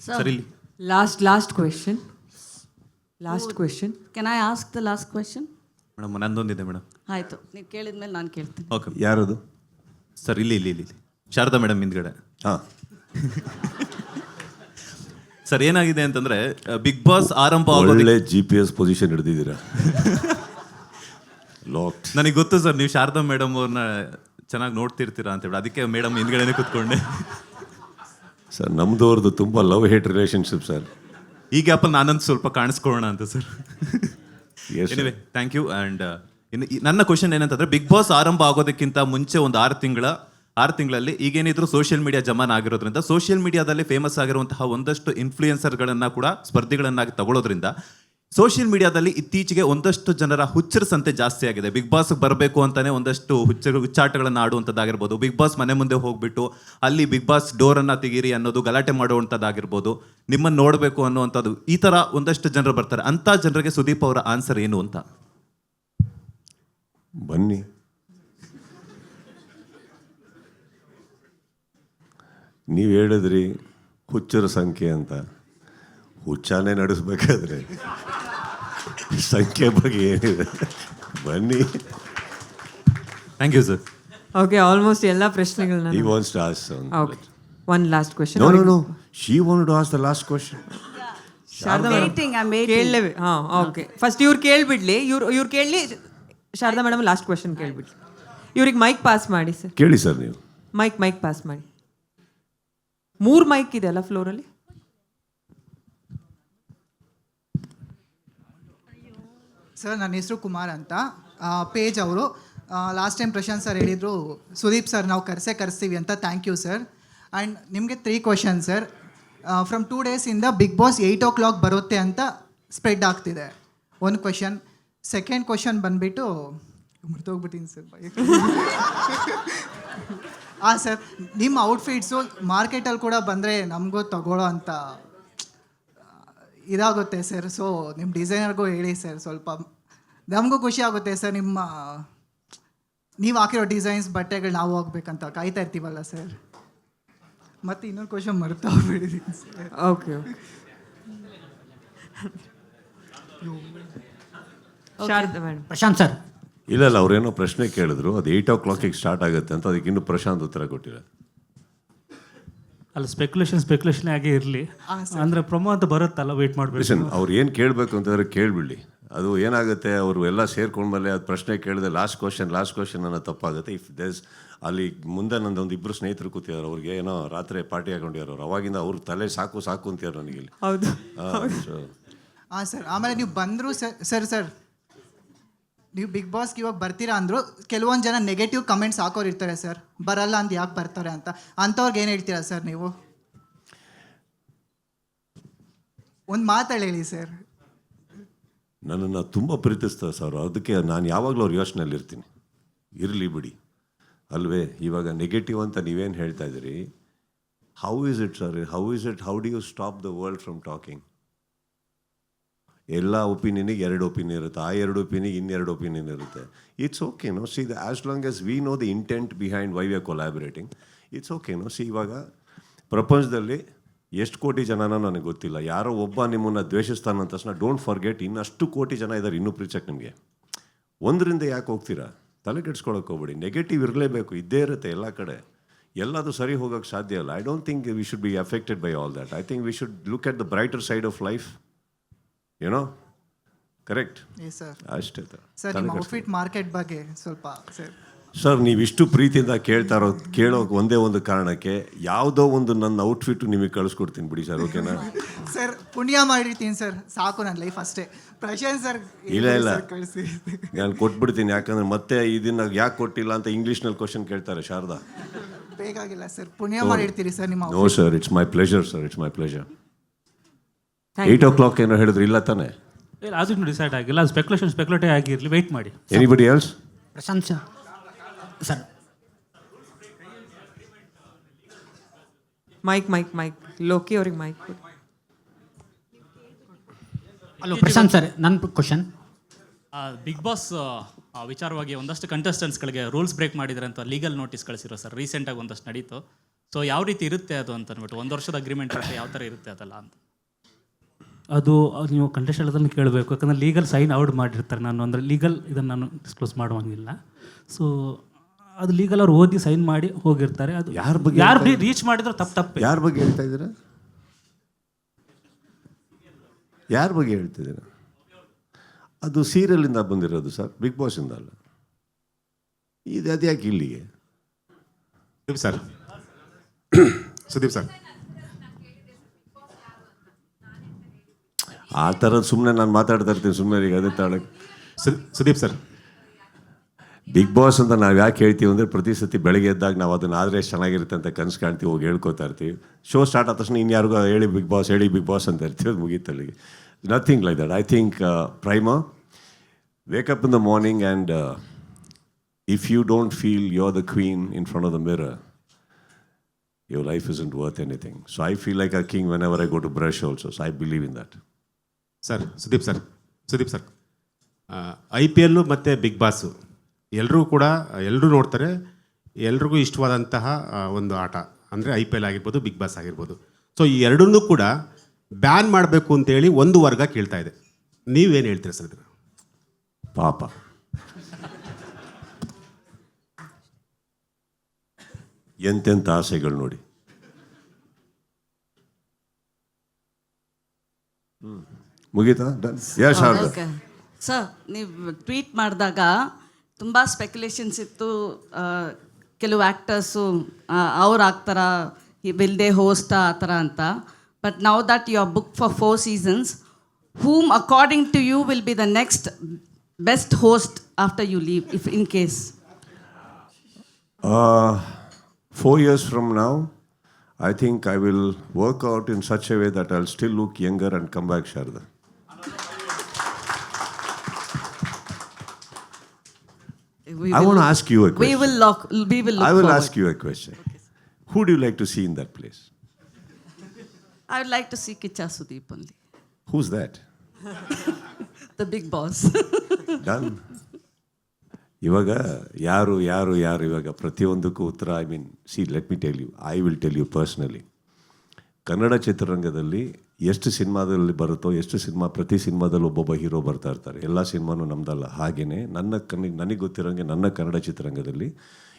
Sir ಇಲ್ಲಿ Last question. Last question. Can I ask the last question? Madam ನಂದೊಂದಿದೆ madam. ಆಯಿತು, ನೀವು ಕೇಳಿದ್ಮೇಲೆ ನಾನು ಕೇಳ್ತೀನಿ. ಓಕೆ ಯಾರದು? ಸರ್ ಇಲ್ಲಿ ಶಾರದಾ ಮೇಡಮ್ ಹಿಂದ್ಗಡೆ. ಹಾಂ, ಸರ್ ಏನಾಗಿದೆ ಅಂತಂದ್ರೆ ಬಿಗ್ ಬಾಸ್ ಆರಂಭ ಒಳ್ಳೆ GPS ಪೊಸಿಷನ್ ಹಿಡಿದಿದ್ದೀರಾ. ಲಾಕ್ಡ್. ನನಗೆ ಗೊತ್ತು ಸರ್, ನೀವು ಶಾರದಾ ಮೇಡಮ್ ಅವ್ರನ್ನ ಚೆನ್ನಾಗಿ ನೋಡ್ತಿರ್ತೀರಾ ಅಂತ ಹೇಳಿ, ಅದಕ್ಕೆ ಮೇಡಮ್ ಹಿಂದ್ಗಡೆನೆ ಕೂತ್ಕೊಂಡೆ. ಸರ್ ನಮ್ದವ್ರದ್ದು ತುಂಬ ಲವ್ ಹೇಟ್ ರಿಲೇಷನ್ಶಿಪ್ ಸರ್. ಈ ಗ್ಯಾಪಲ್ಲಿ ನಾನಂತೂ ಸ್ವಲ್ಪ ಕಾಣಿಸ್ಕೊಳ್ಳೋಣ ಅಂತ sir. Yes, sir. Anyway thank you. And ನನ್ನ ಕ್ವಶನ್ ಏನಂತಂದ್ರೆ, ಬಿಗ್ ಬಾಸ್ ಆರಂಭ ಆಗೋದಕ್ಕಿಂತ ಮುಂಚೆ ಒಂದು 6 ತಿಂಗಳಲ್ಲಿ ಈಗೇನಿದ್ರು ಸೋಷಿಯಲ್ ಮೀಡಿಯಾ ಜಮಾನ ಆಗಿರೋದ್ರಿಂದ ಸೋಷಿಯಲ್ ಮೀಡಿಯಾದಲ್ಲಿ ಫೇಮಸ್ ಆಗಿರುವಂತಹ ಒಂದಷ್ಟು ಇನ್ಫ್ಲೂಯೆನ್ಸರ್ಗಳನ್ನು ಕೂಡ ಸ್ಪರ್ಧಿಗಳನ್ನಾಗಿ ತಗೊಳ್ಳೋದ್ರಿಂದ ಸೋಷಿಯಲ್ ಮೀಡಿಯಾದಲ್ಲಿ ಇತ್ತೀಚೆಗೆ ಒಂದಷ್ಟು ಜನರ ಹುಚ್ಚರ ಸಂತೆ ಜಾಸ್ತಿ ಆಗಿದೆ. ಬಿಗ್ ಬಾಸ್ ಬರಬೇಕು ಅಂತಾನೆ ಒಂದಷ್ಟು ಹುಚ್ಚಾಟಗಳನ್ನು ಆಡುವಂಥದ್ದಾಗಿರ್ಬೋದು, ಬಿಗ್ ಬಾಸ್ ಮನೆ ಮುಂದೆ ಹೋಗ್ಬಿಟ್ಟು ಅಲ್ಲಿ ಬಿಗ್ ಬಾಸ್ ಡೋರನ್ನು ತೆಗೀರಿ ಅನ್ನೋದು ಗಲಾಟೆ ಮಾಡುವಂಥದ್ದಾಗಿರ್ಬೋದು, ನಿಮ್ಮನ್ನು ನೋಡಬೇಕು ಅನ್ನುವಂಥದ್ದು, ಈ ಥರ ಒಂದಷ್ಟು ಜನರು ಬರ್ತಾರೆ. ಅಂಥ ಜನರಿಗೆ ಸುದೀಪ್ ಅವರ ಆನ್ಸರ್ ಏನು ಅಂತ? ಬನ್ನಿ, ನೀವು ಹೇಳಿದ್ರಿ ಹುಚ್ಚರ ಸಂಖ್ಯೆ ಅಂತ. ಹುಚ್ಚಾನೇ ನಡೆಸ್ಬೇಕಾದ್ರೆ ಸಂಖ್ಯೆ ಬಗ್ಗೆ ಏನಿದೆ, ಬನ್ನಿ. Thank you sir. Okay, almost ಎಲ್ಲ ಪ್ರಶ್ನೆಗಳನ್ನ. He wants to ask some. Okay. One last question. No. She wanted to ask the last question. Sharada madam ಕೇಳಲೇವೆ. ಹಾಂ, ಓಕೆ. ಫಸ್ಟ್ ಇವ್ರು ಕೇಳಿಬಿಡ್ಲಿ, ಇವ್ರು ಕೇಳಲಿ. ಶಾರದಾ ಮೇಡಮ್ ಲಾಸ್ಟ್ ಕ್ವೆಶನ್ ಕೇಳಿಬಿಡ್ಲಿ. ಇವ್ರಿಗೆ ಮೈಕ್ ಪಾಸ್ ಮಾಡಿ ಸರ್. ಕೇಳಿ ಸರ್ ನೀವು. ಮೈಕ್ ಪಾಸ್ ಮಾಡಿ. 3 ಮೈಕ್ ಇದೆ ಅಲ್ಲ ಫ್ಲೋರಲ್ಲಿ? ಸರ್ ನನ್ನ ಹೆಸರು ಕುಮಾರ್ ಅಂತ. ಪೇಜ್ ಅವರು ಲಾಸ್ಟ್ ಟೈಮ್ ಪ್ರಶಾಂತ್ ಸರ್ ಹೇಳಿದರು ಸುದೀಪ್ ಸರ್ ನಾವು ಕರೆಸ್ತೀವಿ ಅಂತ. Thank you sir. ಆ್ಯಂಡ್ ನಿಮಗೆ 3 ಕ್ವಶನ್ ಸರ್. ಫ್ರಮ್ 2 ಡೇಸಿಂದ ಬಿಗ್ ಬಾಸ್ 8 o'clock ಬರುತ್ತೆ ಅಂತ ಸ್ಪ್ರೆಡ್ ಆಗ್ತಿದೆ. ಒಂದು ಕ್ವಶನ್. ಸೆಕೆಂಡ್ ಕ್ವಶನ್ ಬಂದುಬಿಟ್ಟು ಮರ್ತೋಗ್ಬಿಟ್ಟಿನಿ ಸರ್. ಹಾಂ ಸರ್, ನಿಮ್ಮ ಔಟ್ಫಿಟ್ಸು ಮಾರ್ಕೆಟಲ್ಲಿ ಕೂಡ ಬಂದರೆ ನಮಗೂ ತಗೊಳ್ಳೋ ಅಂತ ಇದಾಗುತ್ತೆ ಸರ್. ಸೊ ನಿಮ್ಮ ಡಿಸೈನರ್ಗೂ ಹೇಳಿ ಸರ್, ಸ್ವಲ್ಪ ನಮಗೂ ಖುಷಿ ಆಗುತ್ತೆ ಸರ್. ನೀವು ಹಾಕಿರೋ ಡಿಸೈನ್ಸ್ ಬಟ್ಟೆಗಳು ನಾವು ಹೋಗ್ಬೇಕಂತ ಕಾಯ್ತಾ ಇರ್ತೀವಲ್ಲ ಸರ್. ಮತ್ತು ಇನ್ನೊಂದು ಕ್ವಶನ್ ಮರ್ತಾ ಹೋಗ್ಬಿಟ್ಟಿದ್ದೀನಿ sir. Okay. Sharada madam. Prashant sir. ಇಲ್ಲ ಅವ್ರೇನೋ ಪ್ರಶ್ನೆ ಕೇಳಿದ್ರು, ಅದು 8 o'clock ಸ್ಟಾರ್ಟ್ ಆಗುತ್ತೆ ಅಂತ. ಅದಕ್ಕೆ ಇನ್ನೂ ಪ್ರಶಾಂತ್ ಉತ್ತರ ಕೊಟ್ಟಿಲ್ಲ. ಅಲ್ಲ, ಸ್ಪೆಕ್ಯುಲೇಷನ್ ಆಗೇ ಇರಲಿ. ಅಂದರೆ ಪ್ರೊಮೋ ಅಂತ ಬರುತ್ತಲ್ಲ, ವೆಯ್ಟ್ ಮಾಡಬೇಕು. ಲಿಸನ್, ಅವ್ರು ಏನು ಕೇಳಬೇಕು ಅಂತಂದರೆ ಕೇಳಿಬಿಡ್ಲಿ. ಅದು ಏನಾಗುತ್ತೆ, ಅವರು ಎಲ್ಲ ಸೇರ್ಕೊಂಡ್ಮೇಲೆ ಅದು ಪ್ರಶ್ನೆ ಕೇಳಿದೆ ಲಾಸ್ಟ್ ಕ್ವಶನ್ ಅನ್ನೋ ತಪ್ಪಾಗುತ್ತೆ. ಇಫ್ ದೇಸ್ ಅಲ್ಲಿ ಮುಂದೆ ನಂದೊಂದು 2 ಸ್ನೇಹಿತರು ಕೂತಿದ್ದಾರೆ, ಅವ್ರಿಗೆ ಏನೋ ರಾತ್ರಿ ಪಾರ್ಟಿ ಹಾಕೊಂಡಿದ್ದಾರೆ ಅವ್ರು. ಅವಾಗಿಂದ ಅವ್ರ ತಲೆ ಸಾಕು ಅಂತಾರೆ ನನಗೆ ಇಲ್ಲಿ. ಹೌದು. ಹಾಂ ಸರ್. ಆಮೇಲೆ ನೀವು ಬಂದರು ಸರ್ ನೀವು ಬಿಗ್ ಬಾಸ್ಗೆ ಇವಾಗ ಬರ್ತೀರಾ ಅಂದರು. ಕೆಲವೊಂದು ಜನ ನೆಗೆಟಿವ್ ಕಮೆಂಟ್ಸ್ ಹಾಕೋರು ಇರ್ತಾರೆ ಸರ್, ಬರಲ್ಲ ಅಂತ ಯಾಕೆ ಬರ್ತಾರೆ ಅಂತ. ಅಂಥವ್ರಿಗೆ ಏನು ಹೇಳ್ತೀರಾ ಸರ್ ನೀವು? ಒಂದು ಮಾತಾಡಿ ಹೇಳಿ ಸರ್. ನನ್ನನ್ನು ತುಂಬ ಪ್ರೀತಿಸ್ತಾರೆ ಸರ್, ಅದಕ್ಕೆ ನಾನು ಯಾವಾಗಲೂ ಅವ್ರ ಯೋಚನೆಯಲ್ಲಿ ಇರ್ತೀನಿ. ಇರಲಿ ಬಿಡಿ ಅಲ್ವೇ. ಇವಾಗ ನೆಗೆಟಿವ್ ಅಂತ ನೀವೇನು ಹೇಳ್ತಾ ಇದ್ದೀರಿ, how is it sir? How do you stop the world from talking? ಎಲ್ಲ ಒಪಿನಿಯನಿಗೆ 2 ಒಪಿನಿಯನ್ ಇರುತ್ತೆ, ಆ 2 ಒಪಿನಿಯನ್ಗೆ 2 ಒಪಿನಿಯನ್ ಇರುತ್ತೆ. It's okay no. See as long as we know the intent behind why we are collaborating, it's okay no. See ಇವಾಗ ಪ್ರಪಂಚದಲ್ಲಿ ಎಷ್ಟು ಕೋಟಿ ಜನನೋ ನನಗೆ ಗೊತ್ತಿಲ್ಲ, ಯಾರೋ ಒಬ್ಬ ನಿಮ್ಮನ್ನು ದ್ವೇಷಿಸ್ತಾನೆ ಅಂದ ತಕ್ಷಣ ಡೋಂಟ್ ಫರ್ಗೆಟ್ ಇನ್ನಷ್ಟು ಕೋಟಿ ಜನ ಇದ್ದಾರೆ ಇನ್ನೂ ಪ್ರೀಚಕ್ಕೆ ನಿಮಗೆ. ಒಂದರಿಂದ ಯಾಕೆ ಹೋಗ್ತೀರಾ? ತಲೆ ಕೆಡ್ಸ್ಕೊಳಕ್ಕೆ ಹೋಗ್ಬೇಡಿ. ನೆಗೆಟಿವ್ ಇರಲೇಬೇಕು, ಇದ್ದೇ ಇರುತ್ತೆ ಎಲ್ಲ ಕಡೆ. ಎಲ್ಲದು ಸರಿ ಹೋಗೋಕ್ಕೆ ಸಾಧ್ಯ ಇಲ್ಲ. I don't think we should be affected by all that. I think we should look at the brighter side of life. ಏನೋ ಕರೆಕ್ಟ್ ಸರ್. ಅಷ್ಟೇ ಸರ್ ನಿಮ್ಮ ಔಟ್ಫಿಟ್ ಮಾರ್ಕೆಟ್ ಬಗ್ಗೆ ಸ್ವಲ್ಪ ಸರ್. ಸರ್ ನೀವಿಷ್ಟು ಪ್ರೀತಿಯಿಂದ ಕೇಳೋಕೆ ಒಂದೇ ಒಂದು ಕಾರಣಕ್ಕೆ ಯಾವುದೋ ಒಂದು ನನ್ನ ಔಟ್ಫಿಟ್ಟು ನಿಮಗೆ ಕಳಿಸ್ಕೊಡ್ತೀನಿ ಬಿಡಿ ಸರ್, ಓಕೆನಾ? ಸರ್ ಪುಣ್ಯ ಮಾಡಿರ್ತೀನಿ ಸರ್, ಸಾಕು ನನ್ನ ಲೈಫ್ ಅಷ್ಟೇ. ಪ್ರಶಾಂತ್ ಸರ್ ಇಲ್ಲ ಕಳಿಸಿ ನಾನು ಕೊಟ್ಬಿಡ್ತೀನಿ. ಯಾಕಂದ್ರೆ ಮತ್ತೆ ಇದನ್ನ ಯಾಕೆ ಕೊಟ್ಟಿಲ್ಲ ಅಂತ ಇಂಗ್ಲೀಷ್ನಲ್ಲಿ ಕ್ವಶನ್ ಕೇಳ್ತಾರೆ ಶಾರದಾ. ಬೇಕಾಗಿಲ್ಲ ಸರ್, ಪುಣ್ಯ ಮಾಡಿರ್ತೀರಿ ಸರ್ ನಿಮ್ಮ. No sir, it's my pleasure sir, it's my pleasure. 8 o'clock ಏನೋ ಹೇಳಿದ್ರು, ಇಲ್ಲ ತಾನೆ? ಇಲ್ಲ, ಅದನ್ನು ಡಿಸೈಡ್ ಆಗಿಲ್ಲ. ಸ್ಪೆಕ್ಯುಲೇಟಿವ್ ಆಗಿರಲಿ, ವೆಯ್ಟ್ ಮಾಡಿ. Anybody else? Prashant sir. Mike Loki ಅವ್ರಿಗೆ ಮೈಕ್. ಹಲೋ ಪ್ರಶಾಂತ್ ಸರ್, ನನ್ನ ಕ್ವಶನ್. ಬಿಗ್ ಬಾಸ್ ವಿಚಾರವಾಗಿ ಒಂದಷ್ಟು ಕಂಟೆಸ್ಟೆಂಟ್ಸ್ಗಳಿಗೆ ರೂಲ್ಸ್ ಬ್ರೇಕ್ ಮಾಡಿದ್ದಾರೆ ಅಂತ ಲೀಗಲ್ ನೋಟಿಸ್ ಕಳಿಸಿರೋ ಸರ್. ರೀಸೆಂಟಾಗಿ ಒಂದಷ್ಟು ನಡೀತು. ಸೊ ಯಾವ ರೀತಿ ಇರುತ್ತೆ ಅದು ಅಂತ ಅಂದ್ಬಿಟ್ಟು 1 ವರ್ಷದ ಅಗ್ರಿಮೆಂಟ್ ಇರುತ್ತೆ, ಯಾವ ಥರ ಇರುತ್ತೆ ಅದೆಲ್ಲ ಅಂತ. ಅದು ನೀವು ಕಂಟೆಸ್ಟ್ ಹೇಳೋದನ್ನು ಕೇಳಬೇಕು, ಯಾಕಂದರೆ ಲೀಗಲ್ ಸೈನ್ ಔಟ್ ಮಾಡಿರ್ತಾರೆ. ನಾನು ಅಂದರೆ ಲೀಗಲ್ ಇದನ್ನು ನಾನು ಡಿಸ್ಕ್ಲೋಸ್ ಮಾಡುವಂಗಿಲ್ಲ. ಸೊ ಅದು ಲೀಗಲ್ ಅವ್ರು ಓದಿ ಸೈನ್ ಮಾಡಿ ಹೋಗಿರ್ತಾರೆ. ಅದು ಯಾರ ಬಗ್ಗೆ ಯಾರು ರೀಚ್ ಮಾಡಿದ್ರು ತಪ್ಪು. ಯಾರ ಬಗ್ಗೆ ಹೇಳ್ತಾ ಇದ್ದೀರಾ? ಯಾರ ಬಗ್ಗೆ ಹೇಳ್ತಿದ್ದೀರಾ? ಅದು ಸೀರಿಯಲಿಂದ ಬಂದಿರೋದು ಸರ್, ಬಿಗ್ ಬಾಸಿಂದ ಅಲ್ಲ. ಇದು ಅದ್ಯಾಕೆ ಇಲ್ಲಿಗೆ? ಸರ್ ಸುದೀಪ್ ಸರ್, ಆ ಥರದ್ದು ಸುಮ್ಮನೆ ನಾನು ಮಾತಾಡ್ತಾ ಇರ್ತೀನಿ ಸುಮ್ಮನೆ ಈಗ ಅದೇ ತಾಳಕ್ಕೆ. ಸುದೀಪ್ ಸರ್, ಬಿಗ್ ಬಾಸ್ ಅಂತ ನಾವು ಯಾಕೆ ಹೇಳ್ತೀವಿ ಅಂದರೆ ಪ್ರತಿ ಸತಿ ಬೆಳಗ್ಗೆ ಎದ್ದಾಗ ನಾವು ಅದನ್ನ ಆದರೆ ಎಷ್ಟು ಚೆನ್ನಾಗಿರುತ್ತೆ ಅಂತ ಕನಸು ಕಾಣ್ತೀವಿ, ಹೋಗಿ ಹೇಳ್ಕೊತಾ ಇರ್ತೀವಿ. ಶೋ ಸ್ಟಾರ್ಟ್ ಆದ ತಕ್ಷಣ ಇನ್ಯಾರಿಗೂ ಹೇಳಿ ಬಿಗ್ ಬಾಸ್ ಅಂತ ಇರ್ತೀವಿ, ಅದು ಮುಗೀತಲ್ಲಿಗೆ. Nothing like that. I think Prima, wake up in the morning and if you don't feel you are the queen in front of the mirror, your life isn't worth anything. So I feel like a king whenever I go to brush also. So I believe in that. Sir Sudeep sir, IPL ಮತ್ತು big boss ಎಲ್ಲರೂ ನೋಡ್ತಾರೆ. ಎಲ್ರಿಗೂ ಇಷ್ಟವಾದಂತಹ ಒಂದು ಆಟ ಅಂದರೆ IPL ಆಗಿರ್ಬೋದು, big boss ಆಗಿರ್ಬೋದು. ಸೊ ಈ ಎರಡನ್ನೂ ಕೂಡ ಬ್ಯಾನ್ ಮಾಡಬೇಕು ಅಂತೇಳಿ ಒಂದು ವರ್ಗ ಕೇಳ್ತಾ ಇದೆ. ನೀವೇನು ಹೇಳ್ತೀರಾ ಸರ್ ಇದನ್ನು? ಪಾಪ, ಎಂತೆಂಥ ಆಸೆಗಳು ನೋಡಿ. ಮುಗೀತಾ? ಯಾ ಶಾರದಾ? ಸರ್, ನೀವು ಟ್ವೀಟ್ ಮಾಡಿದಾಗ ತುಂಬ ಸ್ಪೆಕ್ಯುಲೇಷನ್ಸ್ ಇತ್ತು. ಕೆಲವು ಆ್ಯಕ್ಟರ್ಸು ಅವ್ರು ಆಗ್ತಾರ, ವಿಲ್ ದೇ ಹೋಸ್ಟ್ ಆ ಥರ ಅಂತ. But now that you are book for 4 seasons, whom according to you will be the next best host after you leave, if in case? 4 years from now, I think I will work out in such a way that I'll still look younger and come back, Sharda. I want to ask you a question. We will look I will forward. ask you a question. Who do you like to see in that place? I would like to see Kicha Sudeep only. Who's that? The big boss. Done. ಇವಾಗ ಯಾರು ಇವಾಗ ಪ್ರತಿಯೊಂದಕ್ಕೂ ಉತ್ತರ. I mean, see, let me tell you, I will tell you personally. Kannada ಚಿತ್ರರಂಗದಲ್ಲಿ ಎಷ್ಟು ಸಿನಿಮಾದಲ್ಲಿ ಬರುತ್ತೋ, ಪ್ರತಿ ಸಿನಿಮಾದಲ್ಲಿ ಒಬ್ಬೊಬ್ಬ ಹೀರೋ ಬರ್ತಾ ಇರ್ತಾರೆ. ಎಲ್ಲ ಸಿನಿಮಾನೂ ನಮ್ದಲ್ಲ. ಹಾಗೆಯೇ ನನಗೆ ಗೊತ್ತಿರೋಂಗೆ ನನ್ನ ಕನ್ನಡ ಚಿತ್ರರಂಗದಲ್ಲಿ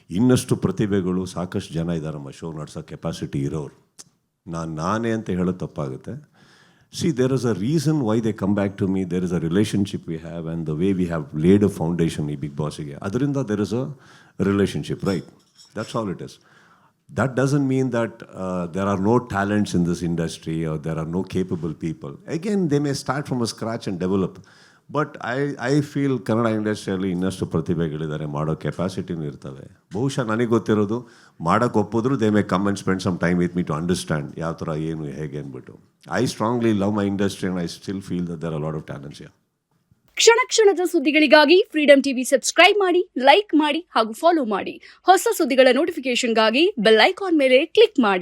ಇನ್ನಷ್ಟು ಪ್ರತಿಭೆಗಳು, ಸಾಕಷ್ಟು ಜನ ಇದ್ದಾರೆ ನಮ್ಮ ಶೋ ನಡೆಸೋ ಕೆಪಾಸಿಟಿ ಇರೋರು. ನಾನೇ ಅಂತ ಹೇಳೋದು ತಪ್ಪಾಗುತ್ತೆ. See, there is a reason why they come back to me. There is a relationship we have, and the way we have laid a foundation in Big Boss. Adrinda, there is a relationship, right? That's all it is. That doesn't mean that there are no talents in this industry or there are no capable people. Again, they may start from a scratch and develop. But I feel Kannada ಇಂಡಸ್ಟ್ರಿಯಲ್ಲಿ ಇನ್ನಷ್ಟು ಪ್ರತಿಭೆಗಳಿದ್ದಾರೆ, ಮಾಡೋ ಕೆಪಾಸಿಟಿನೂ ಇರ್ತವೆ. ಬಹುಶಃ ನನಗೆ ಗೊತ್ತಿರೋದು, ಮಾಡೋಕ್ಕೆ ಒಪ್ಪಿದ್ರು they may come and spend some time with me to understand ಯಾವ ಥರ ಏನು ಹೇಗೆ ಅಂದ್ಬಿಟ್ಟು. I strongly love my industry and I still feel that there are lot of talents. ಕ್ಷಣ ಕ್ಷಣದ ಸುದ್ದಿಗಳಿಗಾಗಿ ಫ್ರೀಡಮ್ ಟಿವಿ ಸಬ್ಸ್ಕ್ರೈಬ್ ಮಾಡಿ, ಲೈಕ್ ಮಾಡಿ ಹಾಗೂ ಫಾಲೋ ಮಾಡಿ. ಹೊಸ ಸುದ್ದಿಗಳ ನೋಟಿಫಿಕೇಶನ್ಗಾಗಿ ಬೆಲ್ ಐಕಾನ್ ಮೇಲೆ ಕ್ಲಿಕ್ ಮಾಡಿ.